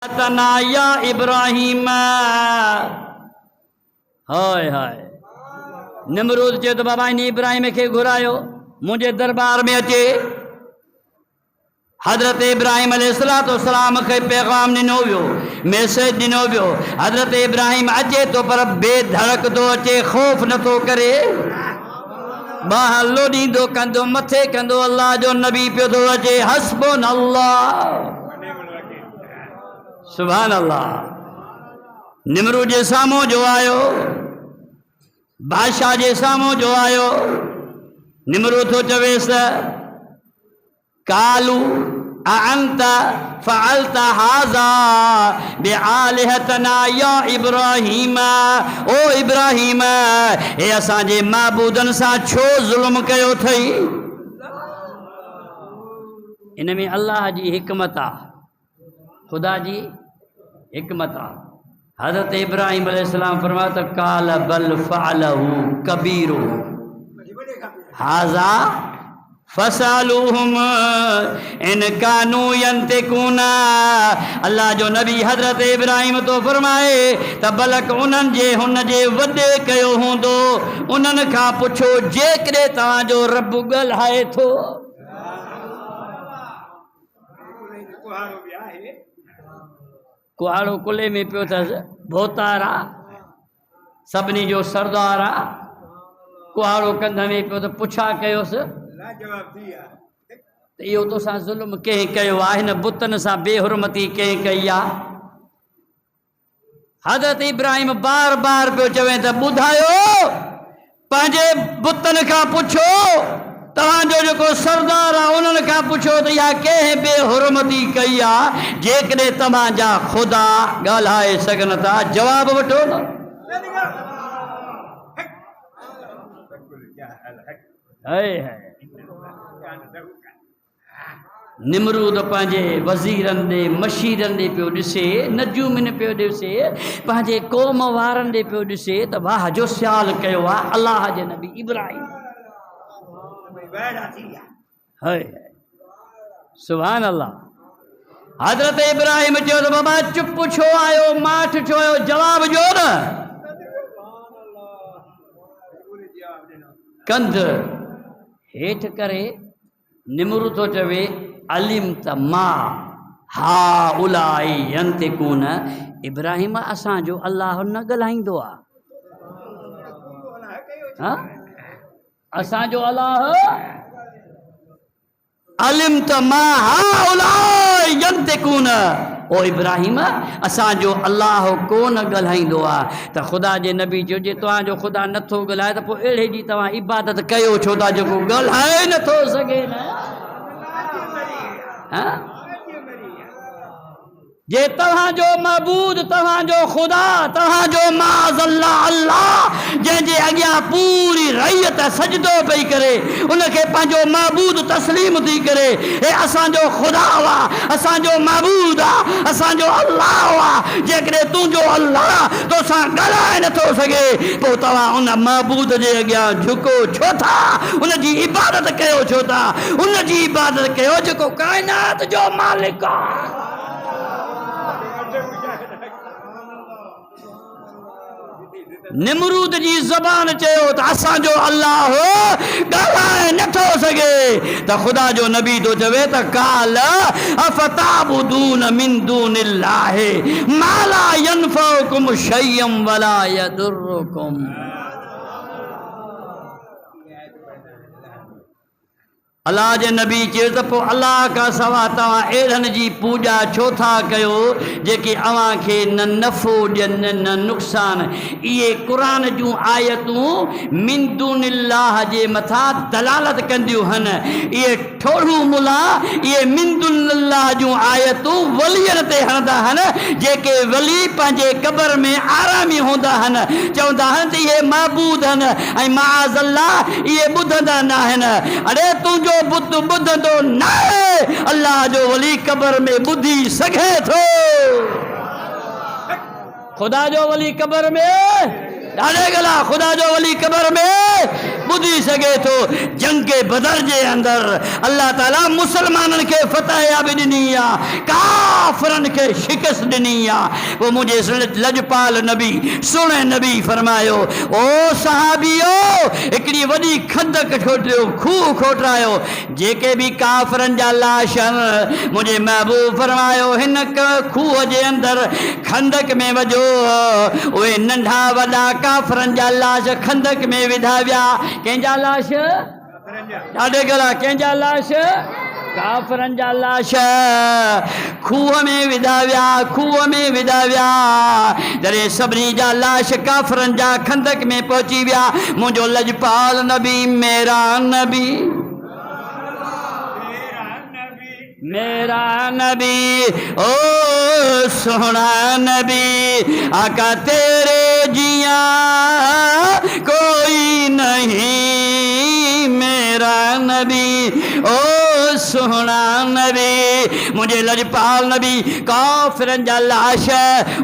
तनाया इब्राहिम हाय हाय Nimrod चयो त बाबा इन इब्राहिम खे घुरायो मुंहिंजे दरबार में अचे। हज़रत इब्राहिम अलैहिस्सलाम खे पैगाम ॾिनो वियो, मैसेज ॾिनो वियो। हज़रत इब्राहिम अचे तो पर बेधड़क तो अचे, ख़ौफ़ नथो करे, बाहि लोॾींदो कंदो मथे कंदो अल्लाह जो नबी पियो थो अचे। हस्बुन अल्लाह सुभान अल्लाह। निमरूद जे साम्हूं जो आयो, बादशाह जे साम्हूं जो आयो। निमरूद थो चवेसि कालू अअंत फअलत हाज़ा बिआलिहतना या इब्राहिम, ओ इब्राहिम हे असांजे माबूदन सां छो ज़ुल्म कयो अथई। इन में अल्लाह जी हिकमत आहे, खुदा जी हिकमत आहे। हज़रत इब्राहिम अलैहिस्सलाम फरमाया त काल बल फअलहु कबीरो हाज़ा फसालुहुम इन कानू यंतिकुना। अल्लाह जो नबी हज़रत इब्राहिम तो फरमाए त बलक उन्हनि जे हुन जे वॾे कयो हूंदो, उन्हनि खां पुछो जेकॾहिं तव्हांजो रब ॻाल्हाए थो। कुहाड़ो कुले में पियो अथसि, भोतार आहे, सभिनी जो सरदार आहे। कुहाड़ो कंध में पियो त पुछा कयोसि त इहो तोसां ज़ुल्म कंहिं कयो आहे, हिन बुतनि सां बेहुरमती कंहिं कई आहे। हज़रत इब्राहिम बार बार पियो चवे त ॿुधायो, पंहिंजे बुतनि खां पुछो, तव्हांजो जेको सरदार आहे उन्हनि खां पुछो त इहा कंहिं बेहुरमती कई आहे। जेकॾहिं तव्हांजा ख़ुदा ॻाल्हाए सघनि था, जवाब वठो न। निमरूद पंहिंजे वज़ीरनि ॾे मशीरनि ॾे पियो ॾिसे, नजूमिन पियो ॾिसे, पंहिंजे क़ौम वारनि ॾे पियो ॾिसे त वाह जो ख़्यालु कयो आहे अल्लाह जे नबी इब्राहिम। सुभान अल्लाह। हज़रत इब्राहिम चयो त बाबा चुप छो आयो, माठ छो आयो, जवाब ॾियो न। कंध हेठि करे निमरूद थो चवे अलिम त मां हा उलाई यंतिकून। इब्राहिम असांजो अल्लाह न ॻाल्हाईंदो आहे, असांजो अल्लाह अलिम त मां हा उलाई यंतिकून। ओ इब्राहिम असांजो अल्लाह कोन ॻाल्हाईंदो आहे। त ख़ुदा जे नबी जो जे तव्हांजो ख़ुदा नथो ॻाल्हाए त पोइ अहिड़े जी तव्हां इबादत कयो छो था जेको ॻाल्हाए नथो सघे न। जे तव्हांजो मबूद, तव्हांजो ख़ुदा, तव्हांजो माज़ल्ला अल्लाह जंहिंजे अॻियां पूरी रैयत सजदो पई करे, उनखे पंहिंजो मबूद तस्लीम थी करे, हे असांजो ख़ुदा हुआ, असांजो मबूद आहे, असांजो अल्लाह हुआ। जेकॾहिं तुंहिंजो अल्लाह तोसां ॻाल्हाए नथो सघे, पोइ तव्हां उन मबूद जे अॻियां झुको छो था, उनजी इबादत कयो छो था। उनजी इबादत कयो जेको काइनात जो मालिक आहे। निमरूद जी ज़बान चयो त असांजो अल्लाह ॻाल्हाए नथो सघे, त ख़ुदा जो नबी थो चवे त काल अफताबुदून मिन दूनिल्लाहि मा ला यनफउकुम शय्यन वला यदुर्रुकुम। अल्लाह जे नबी चयो त पोइ अल्लाह खां सवाइ तव्हां अहिड़नि जी पूॼा छो था कयो जेके अव्हां खे न नफ़ो ॾियनि न नुक़सान। इहे क़ुरान जूं आयतूं मिन दूनिल्लाह जे मथां दलालत कंदियूं आहिनि। इहे ठोड़ू मुला इहे मिन दूनिल्लाह जूं आयतूं वलीअनि ते हणंदा आहिनि, जेके वली पंहिंजे क़बर में आरामी हूंदा आहिनि, चवंदा आहिनि त इहे महबूद आहिनि ऐं माअज़ल्लाह इहे ॿुधंदा न आहिनि। अड़े तुंहिंजो बुत ॿुधंदो न आहे, अल्लाह जो वली क़बर में ॿुधी सघे थो। ख़ुदा जो वली क़बर में ॾाढे गला, ख़ुदा जो वली क़बर में ॿुधी सघे थो जंग के बदर जे अंदर अल्लाह ताला मुसलमाननि खे फतह बि ॾिनी आहे, काफ़िरनि खे शिकस्त ॾिनी आहे। पोइ मुंहिंजे लजपाल नबी सुहिणे नबी फरमायो, ओ सहाबियो हिकिड़ी वॾी खंदक खोटियो, खूह खोटायो, जेके बि काफ़िरनि जा लाश आहिनि मुंहिंजे महबूब फरमायो हिन खूह जे अंदरि खंदक में वञो, उहे नंढा वॾा काफ़िरनि जा लाश खंदक में विधा विया। कंहिंजा लाश? ॾाढे गला कंहिंजा लाश? काफ़िरनि जा लाश खूह में विधा विया, खूह में विधा विया। जॾहिं सभिनी जा लाश काफ़िरनि जा खंदक में पहुची विया, मुंहिंजो लजपाल नबी मेरा नबी मेरा नबी ओ सोहना नबी आका तेरे जिया कोई नहीं, मेरा नबी ओ सोहना नबी। मुझे लजपाल नबी काफ़िरनि जा लाश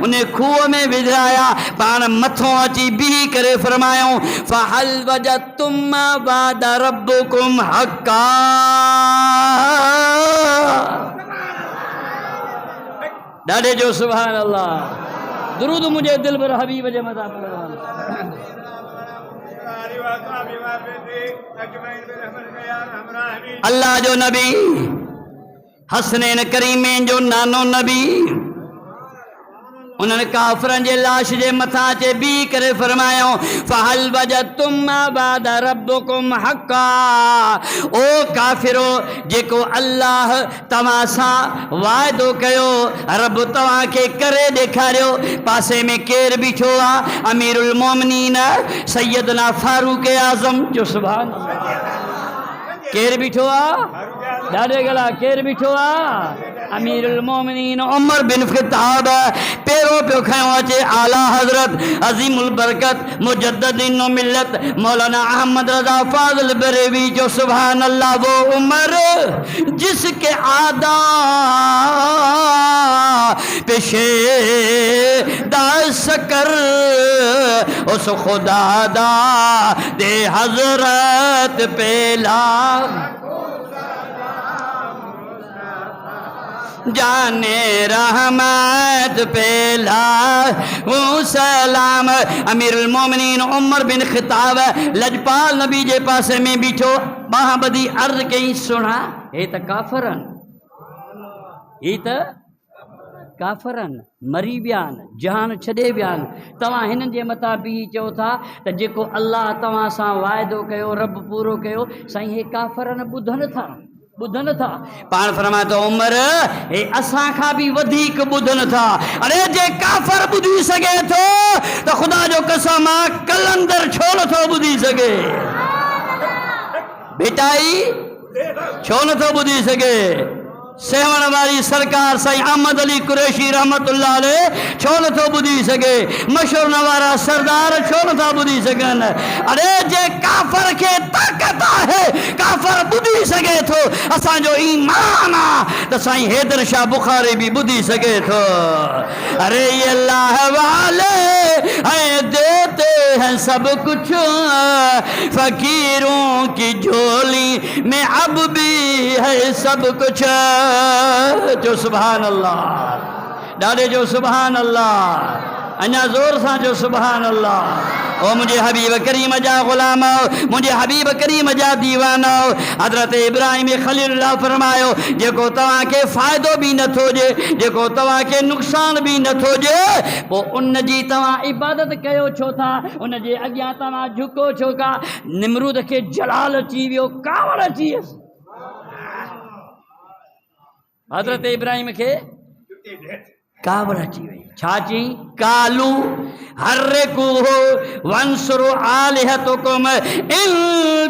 उन खूह में विझाया, पाण मथों अची बीह करे फरमायूं फहल वजदतुम मा वाद रब्बुकुम हक्का। ॾाढे जो सुभान अल्लाह। दुरूद मुझे दिल पर हबीब जे मथा पढ़ो। अल्लाह जो नबी हसनैन करीमैन जो नानो नबी उन्होंने काफ़िरनि जे लाश जे मथां अचे बीह करे फरमायो फहल वजदतुम मा वाद रब्बुकुम हक्का। ओ काफ़िरो जेको अल्लाह तव्हां सां वाइदो कयो रब तव्हांखे करे ॾेखारियो। पासे में केरु बीठो आहे? अमीरुल मोमिनीन सैयदना फारूक आज़म जो सुभान अल्लाह। केरु बीठो आहे? ॾाढे गला केरु बीठो आहे? अमीरुल मोमिनीन उमर बिन ख़त्ताब पेरो पियो खयो अचे आला हज़रत अज़ीमुल बरकत मुजद्दिदीन मिल्लत मौलाना अहमद रज़ा फाज़िल बरेवी जो सुभान अल्लाह। वो उमर जिसके आदा पेशे दास कर उस खुदा दा दे हज़रत पेला जाने रहमत पेला वो सलाम। अमीरुल मोमिनीन उमर बिन ख़त्ताब लजपाल नबी जे पासे में बीठो बाह बदी अर्ज़ कई सुना हे त काफ़िरनि, ही त काफ़िरनि मरी विया आहिनि, जान छॾे विया आहिनि, तव्हां हिननि जे मथां बि चओ था त जेको अल्लाह तव्हां सां वाइदो कयो रब पूरो कयो। साईं हे काफ़िरनि ॿुधनि था, ॿुधनि था। पाण फरमाए थो उमर हे असां खां बि वधीक ॿुधनि था। अरे जे काफ़िर ॿुधी सघे थो त ख़ुदा जो कसम आहे कलंदर छो नथो ॿुधी सघे? बेटाई छो नथो ॿुधी सघे? सेवण वारी सरकार साईं अहमद अली कुरैशी रहमतुल्लाह अलैह छो नथो ॿुधी सघे? मशहूर वारा सरदार छो नथा ॿुधी सघनि? अरे जे काफ़िर खे ताक़त आहे, काफ़िर ॿुधी सघे थो, असांजो ईमान आहे त साईं हैदर शाह बुखारी बि ॿुधी सघे थो। अरे ये अल्लाह वाले हैं देते हैं सब कुछ, फकीरों की झोली में अब भी है सब कुछ। जो सुभान अल्लाह, ॾाढे जो सुभान अल्लाह, अञा ज़ोर सां जो सुभान अल्लाह। ओ मुझे हबीब करीम जा ग़ुलाम, मुझे हबीब करीम जा दीवाना, हज़रत इब्राहिम खलीलुल्लाह फरमायो जेको तव्हांखे फ़ाइदो बि नथो ॾिए, जेको तव्हांखे नुक़सान बि नथो ॾिए, पोइ उन जी तव्हां इबादत कयो छो था? उन जे अॻियां तव्हां झुको छो का? निमरूद खे जलाल अची वियो, कावड़ अची वियसि। हज़रत इब्राहिम खे कावड़ अची वई। छा चई? कालू हर्रिकू वंसुरु आलिहतुकुम इन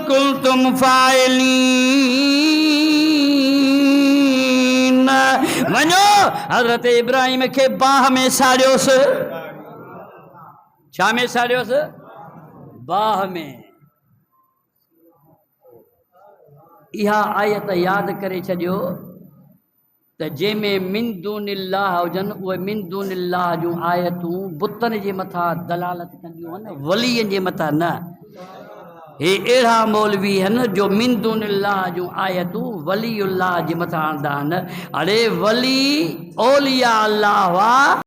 कुंतुम फाइलीन। वञो हज़रत इब्राहिम खे बाह में साड़ियोसि। छा में साड़ियोसि? बाह में। इहा आयत यादि करे छॾियो त जंहिंमें मिन दूनिल्लाह हुजनि उहे मिन दूनिल्लाह जूं आयतूं बुतनि जे मथां दलालत कंदियूं आहिनि, वलीअनि जे मथां न। हे अहिड़ा मौलवी आहिनि जो मिन दुनिल्लाह जूं आयतूं वली अल्लाह जे मथां आणंदा आहिनि। अरे वली औलिया अल्लाह हुआ